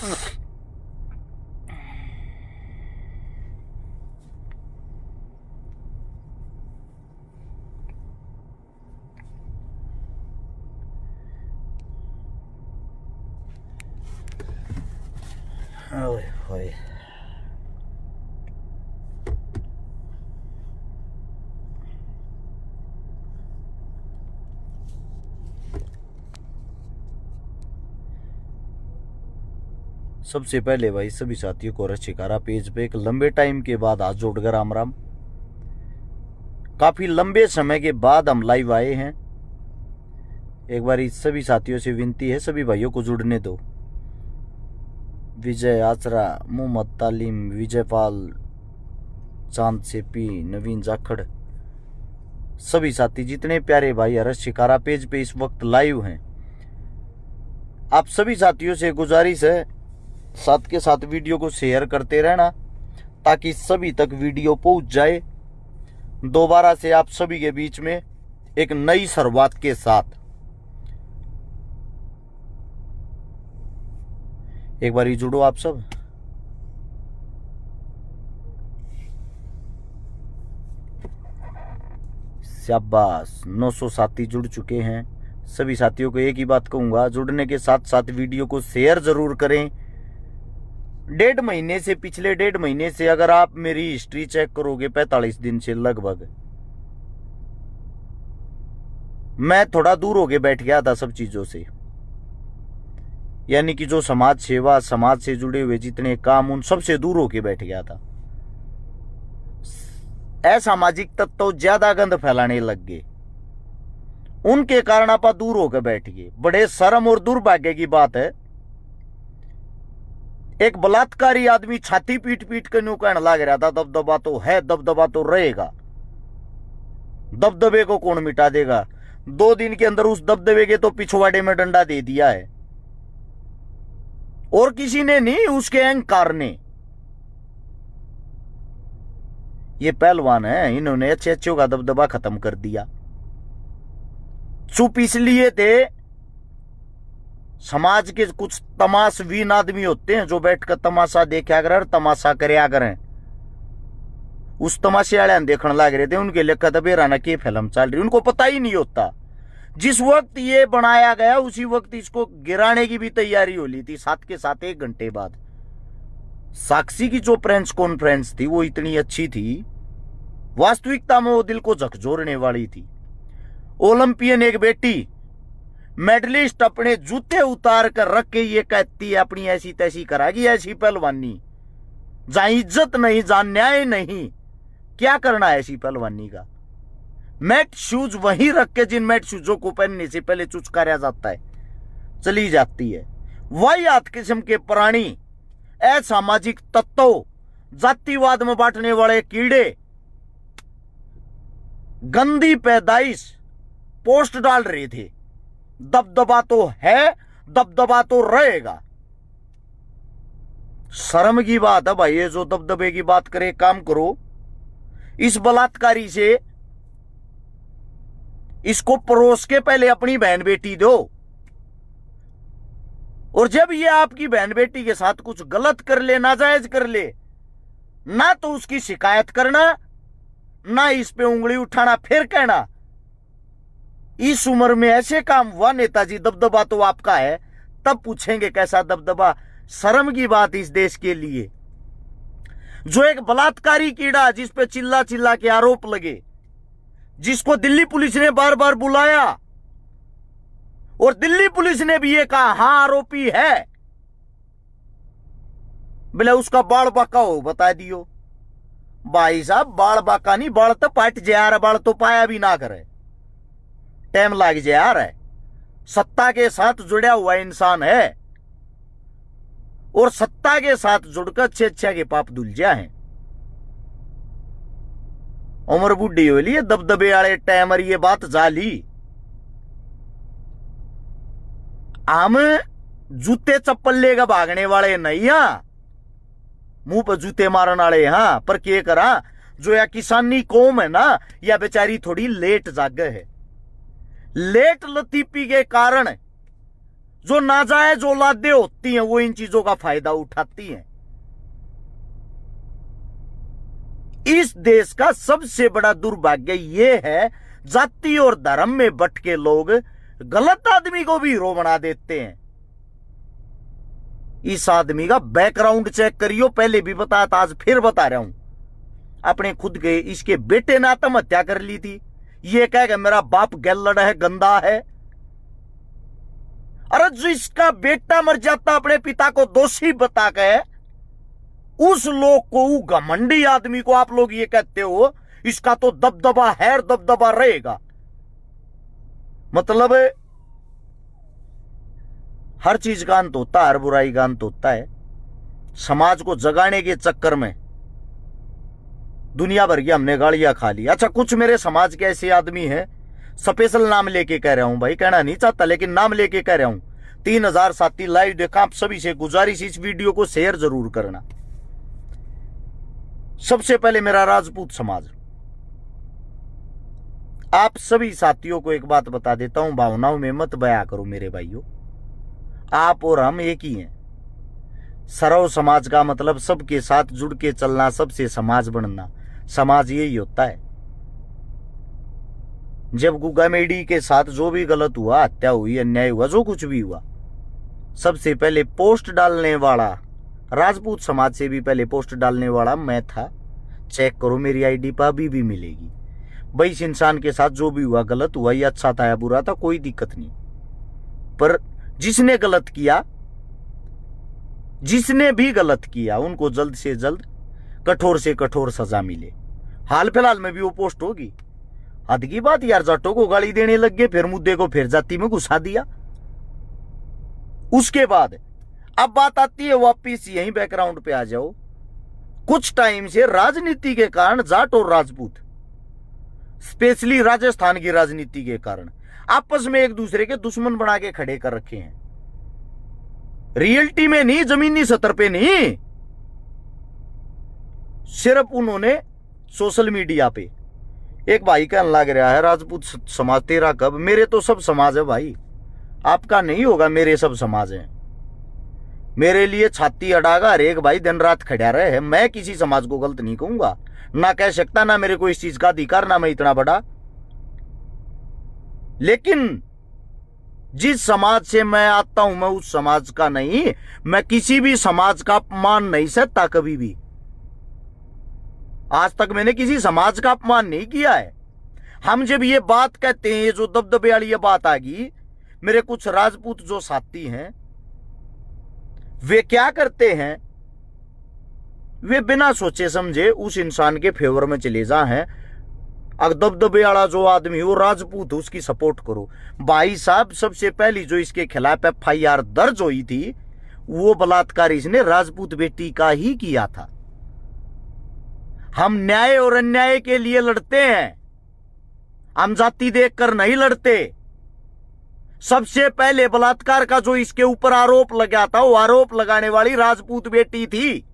ओए होए, सबसे पहले भाई सभी साथियों को रशिकारा पेज पे एक लंबे टाइम के बाद हाथ जोड़कर राम राम। काफी लंबे समय के बाद हम लाइव आए हैं। एक बार सभी साथियों से विनती है, सभी भाइयों को जुड़ने दो। विजय आचरा, मोहम्मद तालीम, विजयपाल, चांद सेपी, नवीन जाखड़, सभी साथी जितने प्यारे भाई रशिकारा पेज पे इस वक्त लाइव हैं, आप सभी साथियों से गुजारिश है साथ के साथ वीडियो को शेयर करते रहना ताकि सभी तक वीडियो पहुंच जाए। दोबारा से आप सभी के बीच में एक नई शुरुआत के साथ एक बार ही जुड़ो आप सब। शाबाश, 900 साथी जुड़ चुके हैं। सभी साथियों को एक ही बात कहूंगा, जुड़ने के साथ साथ वीडियो को शेयर जरूर करें। पिछले डेढ़ महीने से अगर आप मेरी हिस्ट्री चेक करोगे 45 दिन से लगभग मैं थोड़ा दूर होके बैठ गया था सब चीजों से, यानी कि जो समाज सेवा, समाज से जुड़े हुए जितने काम, उन सब से दूर होके बैठ गया था। असामाजिक तत्व ज्यादा गंद फैलाने लग गए, उनके कारण आप दूर होकर बैठ गए। बड़े शर्म और दुर्भाग्य की बात है, एक बलात्कारी आदमी छाती पीट पीट कर न्यू कहने लग रहा था दबदबा तो है, दबदबा तो रहेगा, दबदबे को कौन मिटा देगा। 2 दिन के अंदर उस दबदबे के तो पिछवाड़े में डंडा दे दिया है, और किसी ने नहीं, उसके अहंकार ने। ये पहलवान है, इन्होंने अच्छे अच्छों का दबदबा खत्म कर दिया। चुप इसलिए थे, समाज के कुछ तमाशवीन आदमी होते हैं जो बैठकर तमाशा देखा करें, तमाशा करया करें। उस तमाशे वाले देखने लग रहे थे, उनके लिए कदबेराना की फिल्म चल रही, उनको पता ही नहीं होता। जिस वक्त ये बनाया गया उसी वक्त इसको गिराने की भी तैयारी हो ली थी। साथ के साथ 1 घंटे बाद साक्षी की जो प्रेस कॉन्फ्रेंस थी वो इतनी अच्छी थी, वास्तविकता में वो दिल को झकझोरने वाली थी। ओलंपियन एक बेटी मेडलिस्ट अपने जूते उतार कर रख के ये कहती है अपनी ऐसी तैसी करागी, ऐसी पहलवानी जहां इज्जत नहीं, जहां न्याय नहीं, क्या करना है ऐसी पहलवानी का। मैट शूज वहीं रख के जिन मैट शूजों को पहनने से पहले चुचकारा जाता है, चली जाती है। वाहियात किस्म के प्राणी, असामाजिक तत्व, जातिवाद में बांटने वाले कीड़े, गंदी पैदाइश पोस्ट डाल रहे थे, दबदबा तो है, दबदबा तो रहेगा। शर्म की बात है भाई, ये जो दबदबे की बात करे, काम करो। इस बलात्कारी से इसको परोस के पहले अपनी बहन बेटी दो, और जब ये आपकी बहन बेटी के साथ कुछ गलत कर ले, नाजायज कर ले, ना तो उसकी शिकायत करना, ना इस पे उंगली उठाना, फिर कहना इस उम्र में ऐसे काम हुआ नेताजी, दबदबा तो आपका है। तब पूछेंगे कैसा दबदबा। शर्म की बात इस देश के लिए। जो एक बलात्कारी कीड़ा जिस पे चिल्ला चिल्ला के आरोप लगे, जिसको दिल्ली पुलिस ने बार बार बुलाया और दिल्ली पुलिस ने भी ये कहा हां आरोपी है, बोले उसका बाल बाका हो बता दियो। भाई साहब, बाल बाका नहीं, बाल तो पट जा, बाल तो पाया भी ना करे, टाइम लग जाए यार। सत्ता के साथ जुड़ा हुआ इंसान है, और सत्ता के साथ जुड़कर अच्छे के पाप धुल जा है। उम्र बुढ़ी हो ली, दबदबे वाले टाइमर ये बात जाली। हम जूते चप्पल लेकर भागने वाले नहीं, हाँ मुंह पर जूते मारने वाले, हाँ। पर क्या करा, जो या किसानी कौम है ना, या बेचारी थोड़ी लेट जागे है। लेट लतीफी के कारण जो नाजायज औलादे होती हैं वो इन चीजों का फायदा उठाती हैं। इस देश का सबसे बड़ा दुर्भाग्य ये है, जाति और धर्म में बट के लोग गलत आदमी को भी हीरो बना देते हैं। इस आदमी का बैकग्राउंड चेक करियो, पहले भी बताया था, आज फिर बता रहा हूं। अपने खुद के इसके बेटे ने आत्महत्या कर ली थी, ये कहेगा मेरा बाप गैलड़ है, गंदा है। अरे जो इसका बेटा मर जाता अपने पिता को दोषी बता के, उस लोग को, वो घमंडी आदमी को आप लोग ये कहते हो इसका तो दबदबा है और दबदबा रहेगा। मतलब हर चीज का अंत होता है, हर बुराई का अंत होता है। समाज को जगाने के चक्कर में दुनिया भर की हमने गालियां खा ली। अच्छा, कुछ मेरे समाज के ऐसे आदमी हैं, स्पेशल नाम लेके कह रहा हूं भाई, कहना नहीं चाहता लेकिन नाम लेके कह रहा हूं, 3000 साथी लाइव देखा। आप सभी से गुजारिश, इस वीडियो को शेयर जरूर करना। सबसे पहले मेरा राजपूत समाज, आप सभी साथियों को एक बात बता देता हूं, भावनाओं में मत बया करो मेरे भाइयों। आप और हम एक ही हैं। सर्व समाज का मतलब सबके साथ जुड़ के चलना, सबसे समाज बनना। समाज यही होता है। जब गुगा मेडी के साथ जो भी गलत हुआ, हत्या हुई, अन्याय हुआ, जो कुछ भी हुआ, सबसे पहले पोस्ट डालने वाला राजपूत समाज से भी पहले पोस्ट डालने वाला मैं था। चेक करो मेरी आईडी पर, अभी भी मिलेगी भाई। इस इंसान के साथ जो भी हुआ, गलत हुआ या अच्छा था या बुरा था, कोई दिक्कत नहीं। पर जिसने गलत किया, जिसने भी गलत किया, उनको जल्द से जल्द कठोर से कठोर सजा मिले। हाल फिलहाल में भी वो पोस्ट होगी। हद की बात यार, जाटों को गाली देने लग गए, फिर मुद्दे को फिर जाति में घुसा दिया। उसके बाद अब बात आती है वापिस यही बैकग्राउंड पे आ जाओ। कुछ टाइम से राजनीति के कारण जाट और राजपूत, स्पेशली राजस्थान की राजनीति के कारण, आपस में एक दूसरे के दुश्मन बना के खड़े कर रखे हैं। रियलिटी में नहीं, जमीनी स्तर पे नहीं, सिर्फ उन्होंने सोशल मीडिया पे। एक भाई कहने लग रहा है राजपूत समाज तेरा कब? मेरे तो सब समाज है भाई, आपका नहीं होगा, मेरे सब समाज है। मेरे लिए छाती अड़ागा हर एक भाई दिन रात खड़ा रहे है। मैं किसी समाज को गलत नहीं कहूंगा, ना कह सकता, ना मेरे को इस चीज का अधिकार, ना मैं इतना बड़ा। लेकिन जिस समाज से मैं आता हूं, मैं उस समाज का नहीं, मैं किसी भी समाज का अपमान नहीं सहता कभी भी। आज तक मैंने किसी समाज का अपमान नहीं किया है। हम जब ये बात कहते हैं, ये जो दबदबे वाली ये बात आ गई, मेरे कुछ राजपूत जो साथी हैं, वे क्या करते हैं, वे बिना सोचे समझे उस इंसान के फेवर में चले जा हैं। अगर दबदबे वाला जो आदमी वो राजपूत, उसकी सपोर्ट करो। भाई साहब, सबसे पहली जो इसके खिलाफ FIR दर्ज हुई थी, वो बलात्कार इसने राजपूत बेटी का ही किया था। हम न्याय और अन्याय के लिए लड़ते हैं, हम जाति देखकर नहीं लड़ते। सबसे पहले बलात्कार का जो इसके ऊपर आरोप लगा था, वो आरोप लगाने वाली राजपूत बेटी थी।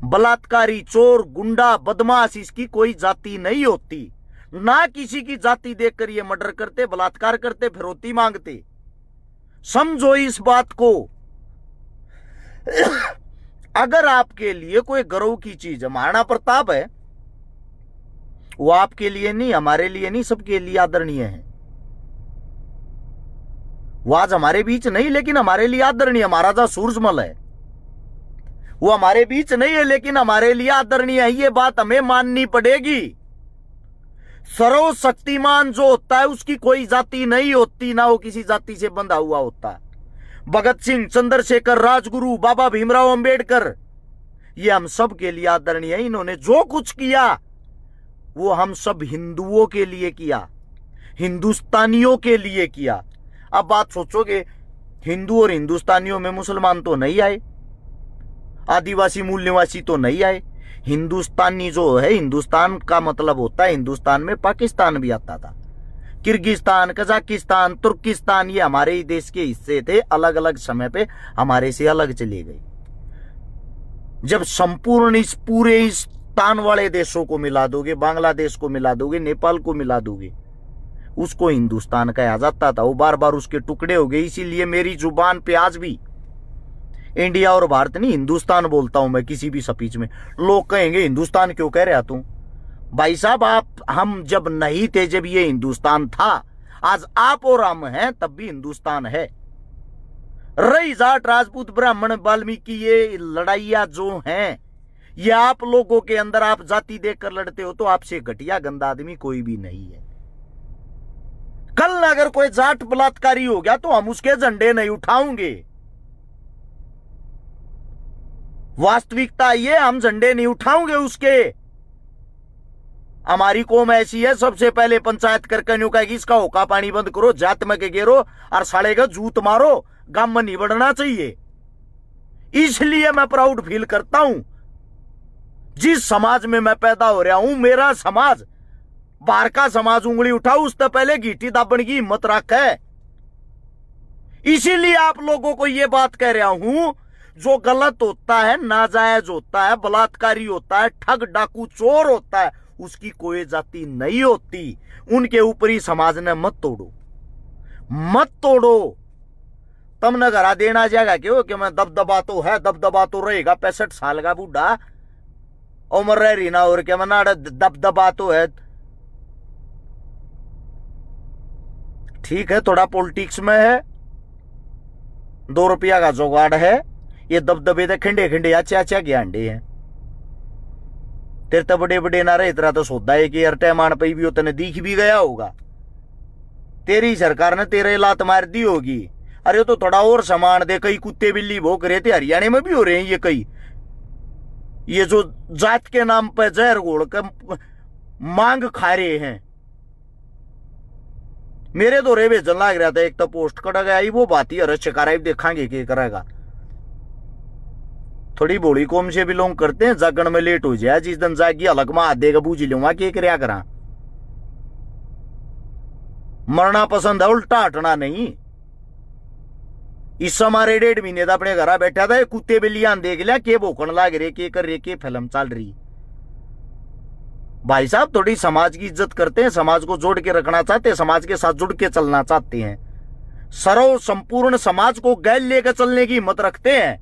बलात्कारी, चोर, गुंडा, बदमाश, इसकी कोई जाति नहीं होती। ना किसी की जाति देखकर ये मर्डर करते, बलात्कार करते, फिरौती मांगते। समझो इस बात को। अगर आपके लिए कोई गर्व की चीज है, महाराणा प्रताप है, वो आपके लिए नहीं, हमारे लिए नहीं, सबके लिए आदरणीय है। वो आज हमारे बीच नहीं, लेकिन हमारे लिए आदरणीय। महाराजा सूरजमल है, वो हमारे बीच नहीं है, लेकिन हमारे लिए आदरणीय है। ये बात हमें माननी पड़ेगी। सर्वशक्तिमान जो होता है, उसकी कोई जाति नहीं होती, ना वो किसी जाति से बंधा हुआ होता। भगत सिंह, चंद्रशेखर, राजगुरु, बाबा भीमराव अंबेडकर, ये हम सब के लिए आदरणीय है। इन्होंने जो कुछ किया वो हम सब हिंदुओं के लिए किया, हिंदुस्तानियों के लिए किया। अब बात सोचोगे, हिंदू और हिंदुस्तानियों में मुसलमान तो नहीं आए, आदिवासी मूल निवासी तो नहीं आए। हिंदुस्तानी जो है, हिंदुस्तान का मतलब होता है, हिंदुस्तान में पाकिस्तान भी आता था, किर्गिस्तान, कजाकिस्तान, तुर्किस्तान, ये हमारे ही देश के हिस्से थे। अलग अलग समय पे हमारे से अलग चले गए। जब संपूर्ण इस पूरे इस तान वाले देशों को मिला दोगे, बांग्लादेश को मिला दोगे, नेपाल को मिला दोगे, उसको हिंदुस्तान कहा जाता था। वो बार बार उसके टुकड़े हो गए, इसीलिए मेरी जुबान पे आज भी इंडिया और भारत नहीं हिंदुस्तान बोलता हूं मैं किसी भी स्पीच में। लोग कहेंगे हिंदुस्तान क्यों कह रहा तू? भाई साहब हम जब नहीं थे, जब ये हिंदुस्तान था, आज आप और हम हैं तब भी हिंदुस्तान है। रही जाट राजपूत ब्राह्मण वाल्मीकि ये लड़ाइयां जो हैं, ये आप लोगों के अंदर आप जाति देखकर लड़ते हो, तो आपसे घटिया गंदा आदमी कोई भी नहीं है। कल अगर कोई जाट बलात्कारी हो गया तो हम उसके झंडे नहीं उठाएंगे। वास्तविकता ये, हम झंडे नहीं उठाएंगे उसके। हमारी कौम ऐसी है, सबसे पहले पंचायत करके न्यू कहेगी इसका होका पानी बंद करो, जात में के गेरो और साले का जूत मारो, गांव में नहीं बढ़ना चाहिए। इसलिए मैं प्राउड फील करता हूं जिस समाज में मैं पैदा हो रहा हूं। मेरा समाज, बाहर का समाज उंगली उठाओ उससे पहले गीठी दाबने की हिम्मत रखे। इसीलिए आप लोगों को यह बात कह रहा हूं, जो गलत होता है, नाजायज होता है, बलात्कारी होता है, ठग डाकू चोर होता है, उसकी कोई जाति नहीं होती। उनके ऊपर ही समाज ने मत तोड़ो, मत तोड़ो। तुमने घरा देना जाएगा क्यों कि मैं दबदबा तो है, दबदबा तो रहेगा। 65 साल का बूढ़ा उम्र रह रही ना, और क्या मना दबदबा तो है। ठीक है, थोड़ा पॉलिटिक्स में है, 2 रुपया का जुगाड़ है। ये दबदबे तो खिंडे खिंडे अच्छे अच्छे के अंडे हैं। तेरे तो बड़े बड़े ना रहे, तेरा तो सौदा है कि मान पे भी उतने दिख भी गया होगा। तेरी सरकार ने तेरे लात मार दी होगी। अरे तो थोड़ा और सामान दे। कई कुत्ते बिल्ली भोग रहे थे, हरियाणा में भी हो रहे हैं ये कई। ये जो जात के नाम पर जहर घोल कर मांग खा रहे हैं। मेरे तो रेवे जल लग रहा था, एक तो पोस्ट कटा गया ही, वो बात ही अरे शिकारा देखांगे क्या करेगा। थोड़ी बोली कौम से बिलोंग करते हैं, जागण में लेट हो जाए, जिस दिन जागी अलग में हाथ देगा बूझ लूंगा कि क्या करा। मरना पसंद है, उल्टा हटना नहीं। इस हमारे 1.5 महीने था अपने घर बैठा था, कुत्ते बिल्लियां देख लिया के भोकन लाग रहे, के कर रहे, के फिल्म चल रही। भाई साहब थोड़ी समाज की इज्जत करते हैं, समाज को जोड़ के रखना चाहते हैं, समाज के साथ जुड़ के चलना चाहते हैं, सर्व संपूर्ण समाज को गैल लेकर चलने की हिम्मत रखते हैं।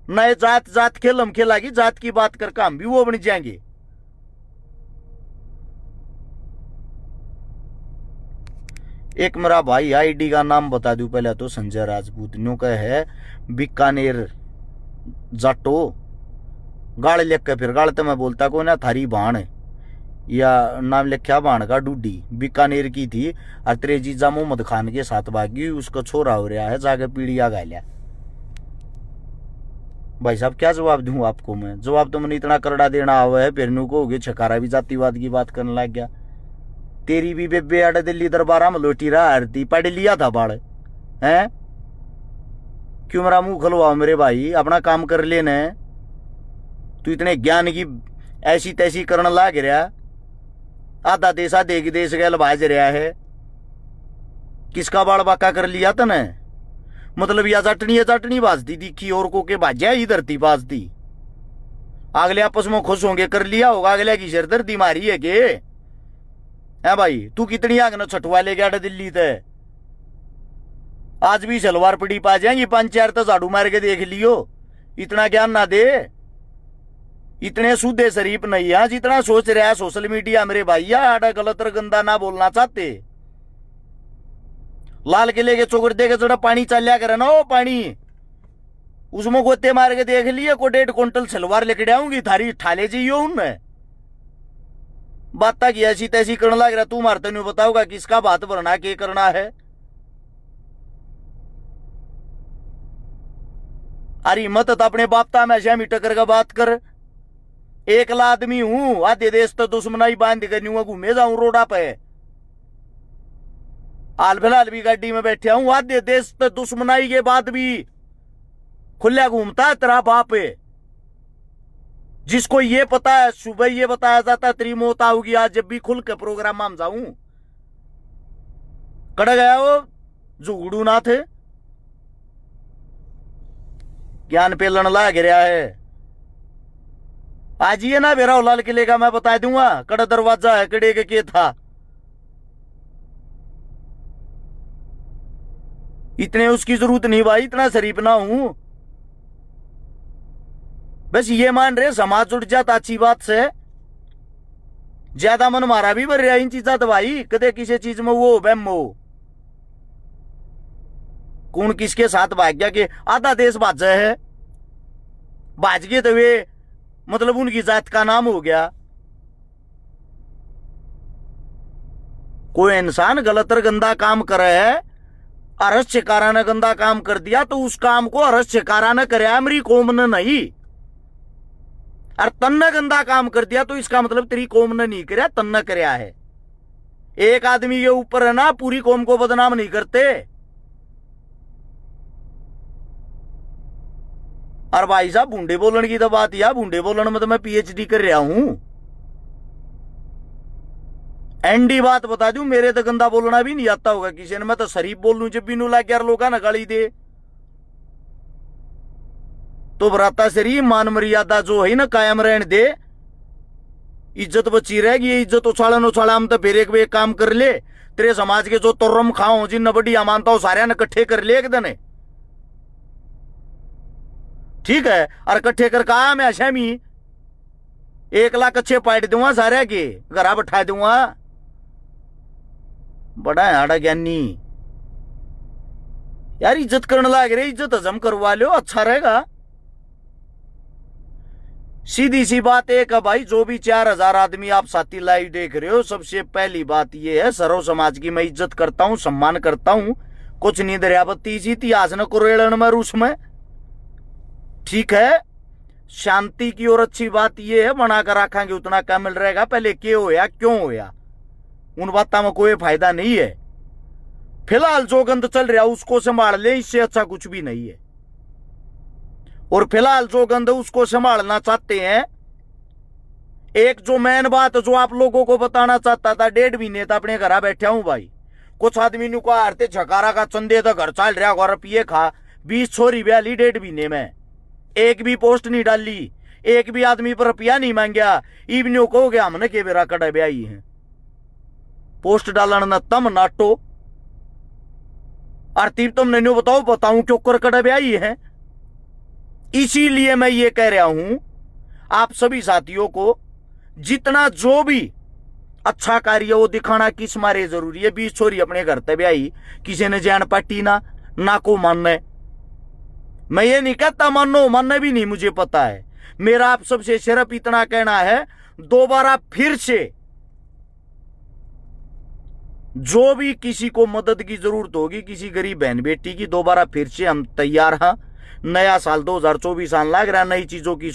नए जात जात खेल हम खेलागी, जात की बात करके हम भी वो बन जाएंगे। एक मेरा भाई आईडी का नाम बता दूं पहले तो, संजय राजपूत न्यू का है, बीकानेर जाटो। गाड़ लिख के फिर गाड़ तो मैं बोलता को ना थारी भाण, या नाम लिखा भाण का डूडी, बीकानेर की थी और तेरे जीजा मोहम्मद खान के साथ भागी, उसका छोरा हो रहा है, जाके पीड़िया गालिया। भाई साहब क्या जवाब दूं आपको मैं? जवाब तो मैंने इतना करड़ा देना हुआ है, फिर नू कहोगे छकारा भी जातिवाद की बात करने लग गया। तेरी भी बेबे आड़े दिल्ली दरबारा में लोटी रहा हरती, पढ़ लिया था बाढ़ है। क्यों मेरा मुंह खलवाओ मेरे भाई, अपना काम कर लेने। तू इतने ज्ञान की ऐसी तैसी करने लाग रहा, आधा देश आधे की देश गैल भाज रहा है। किसका बाल बाका कर लिया तने? मतलब या चटनी बाजती दिखी और को के भाज्या ही धरती बाजती। अगले आपस में खुश होंगे कर लिया होगा, अगले की सिरदर्दी मारी है के है भाई। तू कितनी आग न छठवा ले गया दिल्ली ते, आज भी सलवार पड़ी पा जाएंगी, 5-4 तो झाड़ू मार के देख लियो। इतना ज्ञान ना दे, इतने सूदे शरीफ नहीं है जितना सोच रहा है सोशल मीडिया मेरे भैया। आड़ा गलत और गंदा ना बोलना चाहते। लाल किले के चौकड़ दे के जरा पानी चलिया करे ना, वो पानी उसमें गोते मार के देख लिए को 1.5 क्विंटल सलवार लेके आऊंगी थारी ठाले चाहिए उनमें। बात की ऐसी तैसी करने लग रहा, तू मारते नहीं बताओगा किसका बात भरना के करना है। अरे मत अपने बापता में हमेशा टकर का बात कर। एकला आदमी हूं, आधे देश तो दुश्मनाई बांध कर घूमे जाऊं रोडा पे। हाल फिलहाल भी गाड़ी में बैठे हूं, आधे देश तो दुश्मनाई के बाद भी खुला घूमता है तेरा बाप है। जिसको ये पता है, सुबह ये बताया जाता है तेरी मौत आओगी आज, जब भी खुल के प्रोग्राम में जाऊं कड़ गया वो जुगड़ू ना थे, ज्ञान पे लड़ लाग रहा है। आज ये ना बेरा लाल किले का मैं बता दूंगा कड़ा दरवाजा है कड़े के था। इतने उसकी जरूरत नहीं भाई, इतना शरीफ ना हूं। बस ये मान रहे समाज जुड़ जाता अच्छी बात से, ज्यादा मन मारा भी भर रहा इन चीजा तो भाई, कदे किसी चीज में वो बहम हो कौन किसके साथ भाग गया कि आधा देश भाज है, भाज गए तो वे मतलब उनकी जात का नाम हो गया। कोई इंसान गलत और गंदा काम करे है, अरस शिकारा ने गंदा काम कर दिया तो उस काम को अरस शिकारा ने करे, मेरी कौम ने नहीं। और तन ने गंदा काम कर दिया तो इसका मतलब तेरी कौम ने नहीं कराया, तन ने कराया है। एक आदमी के ऊपर है ना, पूरी कौम को बदनाम नहीं करते। और भाई साहब बूंदे बोलन की तो बात, या बूंदे बोलन में तो मैं पीएचडी कर रहा हूं। एंडी बात बता दूं, मेरे तो गंदा बोलना भी नहीं आता होगा किसी ने, मैं तो शरीफ बोल लूं जब भी नू लाग यार लोग ना गाली दे तो बराता शरीफ मान मर्यादा जो है ना कायम रहने दे, इज्जत बची रहेगी। इज्जत उछालन उछाला हम तो फिर एक काम कर ले, तेरे समाज के जो तुर्रम खाओ जिन बढ़िया मानता हो सारे ने इकट्ठे कर ले एक दिन, ठीक है। और इकट्ठे कर कहा मैं अशमी 1 लाख अच्छे पाइट दूंगा सारे के घरा बैठा दूंगा। बड़ा है आड़ा ज्ञानी यार, इज्जत करने लग रहे, इज्जत हजम करवा लो अच्छा रहेगा। सीधी सी बात एक है भाई, जो भी 4000 आदमी आप साथी लाइव देख रहे हो, सबसे पहली बात यह है सर्व समाज की मैं इज्जत करता हूं, सम्मान करता हूं। कुछ नहीं दरियावती इतिहास न कुरेड़न में रूस में, ठीक है। शांति की और अच्छी बात यह है बनाकर रखेंगे उतना क्या मिल रहेगा, पहले क्यों होया क्यों होया उन बातों में कोई फायदा नहीं है। फिलहाल जो गंद चल रहा उसको संभाल ले, इससे अच्छा कुछ भी नहीं है। और फिलहाल जो गंद उसको संभालना चाहते हैं, एक जो मेन बात जो आप लोगों को बताना चाहता था, 1.5 महीने तो अपने घर बैठा हूं भाई। कुछ आदमी को हारते झकारा का चंदे तो घर चल रहा और रुपये खा 20 छोरी ब्याली 1.5 महीने में, एक भी पोस्ट नहीं डाली, एक भी आदमी पर रुपया नहीं मांगया। इवनियो कहोगे हमने के बेरा कड़ा ब्याई है, पोस्ट डालन न तम नाटो आरती तुमने न्यू बताऊं क्यों कर कड़ा ब्याई है। इसीलिए मैं ये कह रहा हूं आप सभी साथियों को, जितना जो भी अच्छा कार्य वो दिखाना किस मारे जरूरी है। 20 छोरी अपने घर तक ब्याई, किसी ने जान पाटी ना को मानने, मैं ये नहीं कहता मानो, मानने भी नहीं, मुझे पता है। मेरा आप सबसे सिर्फ इतना कहना है, दोबारा फिर से जो भी किसी को मदद की जरूरत होगी, किसी गरीब बहन बेटी की, दोबारा फिर से हम तैयार हैं। नया साल 2024 आने लग रहा है, नई चीजों की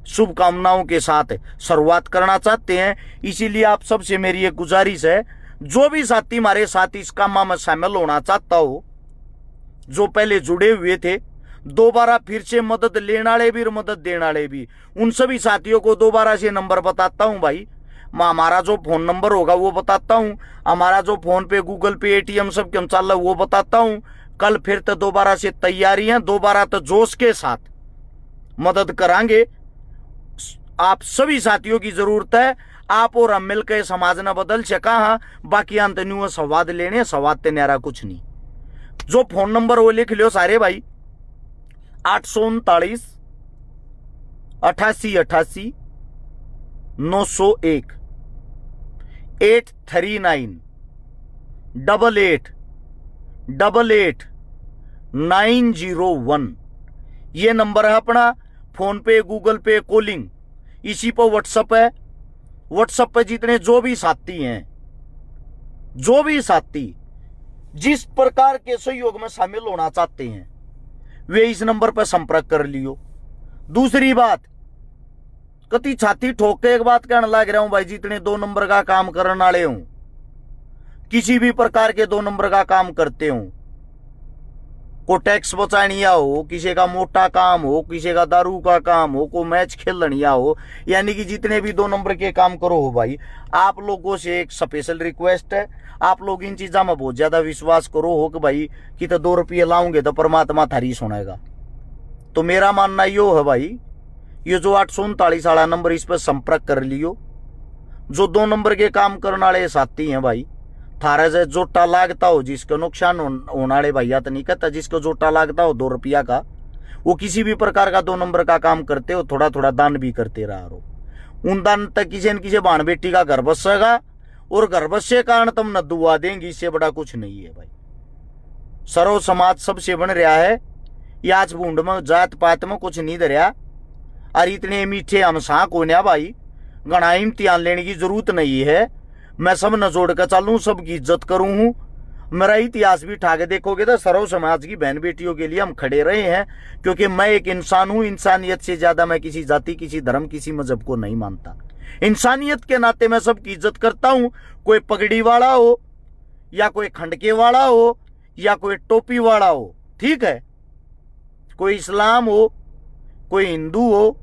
शुभकामनाओं के साथ शुरुआत करना चाहते हैं। इसीलिए आप सबसे मेरी एक गुजारिश है, जो भी साथी हमारे साथ इस काम में शामिल होना चाहता हो, जो पहले जुड़े हुए थे, दोबारा फिर से मदद लेने वाले भी और मदद देने वाले भी, उन सभी साथियों को दोबारा से नंबर बताता हूं भाई। हमारा जो फोन नंबर होगा वो बताता हूं, हमारा जो फोन पे गूगल पे एटीएम सब क्यों चल रहा है वो बताता हूं। कल फिर तो दोबारा से तैयारी है, दोबारा तो जोश के साथ मदद करांगे। आप सभी साथियों की जरूरत है, आप और हम मिलकर समाज ने बदल सका। हाँ बाकी अंत न्यू संवाद लेने, संवाद ते न्यारा कुछ नहीं। जो फोन नंबर वो लिख लियो सारे भाई, 839 88 88 901 839 88 88 901 ये नंबर है अपना। फोन पे गूगल पे कॉलिंग इसी पर व्हाट्सएप है। व्हाट्सएप पे जितने जो भी साथी हैं, जो भी साथी जिस प्रकार के सहयोग में शामिल होना चाहते हैं, वे इस नंबर पर संपर्क कर लियो। दूसरी बात, कति छाती ठोक के एक बात कहने लग रहा हूं भाई, जितने 2 नंबर का काम करने वाले हूं, किसी भी प्रकार के 2 नंबर का काम करते हूं, को टैक्स बचानिया हो, किसी का मोटा काम हो, किसी का दारू का काम हो, को मैच खेलनिया हो, यानी कि जितने भी 2 नंबर के काम करो हो भाई, आप लोगों से एक स्पेशल रिक्वेस्ट है, आप लोग इन चीजों में बहुत ज्यादा विश्वास करो हो कि भाई कि तो 2 रुपये लाओगे तो परमात्मा थारी सुनेगा। तो मेरा मानना यो है भाई, ये जो 839 वाला नंबर, इस पर संपर्क कर लियो। जो 2 नंबर के काम करने वाले साथी हैं भाई, थारे से जोटा लागता हो, जिसका नुकसान होने वाले भैया तो नहीं कहता, जिसको जोटा लागता हो 2 रुपया का, वो किसी भी प्रकार का 2 नंबर का काम करते हो, थोड़ा थोड़ा दान भी करते रहा रहो। उन दान तक किसी न किसी बाण बेटी का घर बसेगा, और घर बसे कारण तुम न दुआ देंगी, इससे बड़ा कुछ नहीं है भाई। सर्व समाज सबसे बन रहा है, ये आज बूंद में जात पात में कुछ नहीं धरिया। और इतने मीठे हम साक होने भाई, घना इम्तिहान लेने की जरूरत नहीं है। मैं सब न जोड़ कर चालू, सबकी इज्जत करूं हूं। मेरा इतिहास भी उठा के देखोगे तो सर्व समाज की बहन बेटियों के लिए हम खड़े रहे हैं, क्योंकि मैं एक इंसान हूं। इंसानियत से ज्यादा मैं किसी जाति, किसी धर्म, किसी मजहब को नहीं मानता। इंसानियत के नाते मैं सबकी इज्जत करता हूं। कोई पगड़ी वाला हो, या कोई खंडके वाला हो, या कोई टोपी वाला हो, ठीक है, कोई इस्लाम हो, कोई हिंदू हो,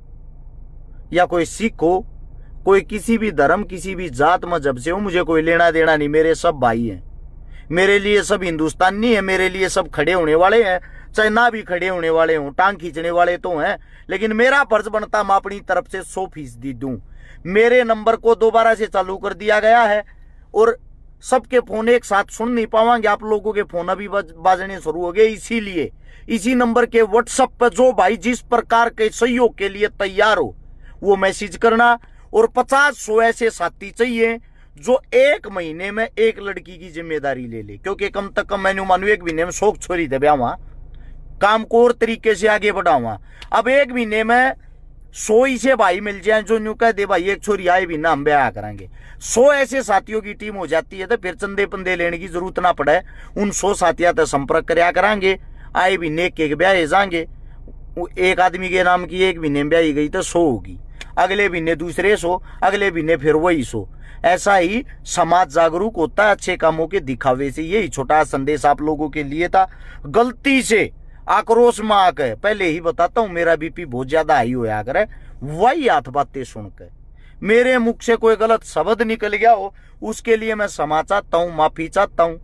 या कोई सिख हो, कोई किसी भी धर्म, किसी भी जात मजहब से हो, मुझे कोई लेना देना नहीं। मेरे सब भाई हैं, मेरे लिए सब हिंदुस्तानी है, मेरे लिए सब खड़े होने वाले हैं। चाहे ना भी खड़े होने वाले हों, टांग खींचने वाले तो हैं, लेकिन मेरा फर्ज बनता मैं अपनी तरफ से 100% दूं। मेरे नंबर को दोबारा से चालू कर दिया गया है, और सबके फोन एक साथ सुन नहीं पावांगे। आप लोगों के फोन अभी बाजने शुरू हो गए, इसीलिए इसी नंबर के व्हाट्सएप पर जो भाई जिस प्रकार के सहयोग के लिए तैयार हो वो मैसेज करना। और 50-100 ऐसे साथी चाहिए जो 1 महीने में एक लड़की की जिम्मेदारी ले ले, क्योंकि कम तक कम मैंने मानू 1 महीने में 100 छोरी दे ब्यावा, काम को और तरीके से आगे बढ़ावा। अब 1 महीने में 100 ही से भाई मिल जाए जो न्यू कह दे भाई एक छोरी आए भी ना हम ब्याह करेंगे। 100 ऐसे साथियों की टीम हो जाती है तो फिर चंदे पंदे लेने की जरूरत ना पड़े। उन 100 साथियों से संपर्क कराया करांगे, आए भी नेक के ब्याह जाएंगे। एक आदमी के नाम की 1 महीने में ब्याही गई तो 100 होगी, अगले महीने दूसरे 100, अगले महीने फिर वही 100। ऐसा ही समाज जागरूक होता है अच्छे कामों के दिखावे से। यही छोटा संदेश आप लोगों के लिए था। गलती से आक्रोश में आकर पहले ही बताता हूं, मेरा बीपी बहुत ज्यादा हाई होया करे, वही हाथ बातें सुनकर मेरे मुख से कोई गलत शब्द निकल गया हो, उसके लिए मैं क्षमा चाहता हूं, माफी चाहता हूं।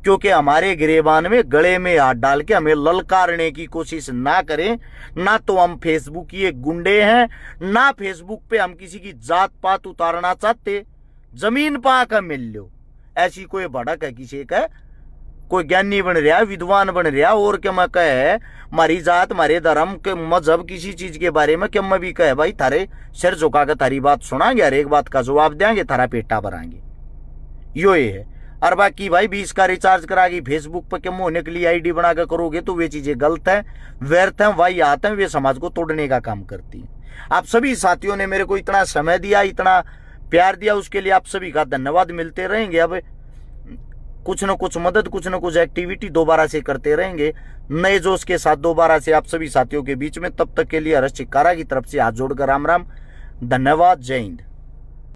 क्योंकि हमारे गिरेबान में गले में हाथ डाल के हमें ललकारने की कोशिश ना करें। ना तो हम फेसबुक के गुंडे हैं, ना फेसबुक पे हम किसी की जात पात उतारना चाहते। जमीन पा कर मिल लो, ऐसी कोई भड़क है किसी का, कोई ज्ञानी बन रहा, विद्वान बन रहा, और क्या मैं कहे हमारी जात, हमारे धर्म के मजहब किसी चीज के बारे में क्या मैं भी कहे भाई थारे सिर झुका कर तारी बात सुनाएंगे, हर एक बात का जवाब देंगे, थारा पेटा भराएंगे। यो ये है। और बाकी भाई 20 का रिचार्ज करागी फेसबुक पर क्यों होने के लिए आईडी बनाकर करोगे तो वे चीजें गलत है, व्यर्थ है, वही आते हैं, वे समाज को तोड़ने का काम करती है। आप सभी साथियों ने मेरे को इतना समय दिया, इतना प्यार दिया, उसके लिए आप सभी का धन्यवाद मिलते रहेंगे। अब कुछ न कुछ मदद, कुछ न कुछ एक्टिविटी दोबारा से करते रहेंगे नए जोश के साथ दोबारा से आप सभी साथियों के बीच में। तब तक के लिए हर्ष चिक्कारा की तरफ से हाथ जोड़कर राम राम, धन्यवाद, जय हिंद।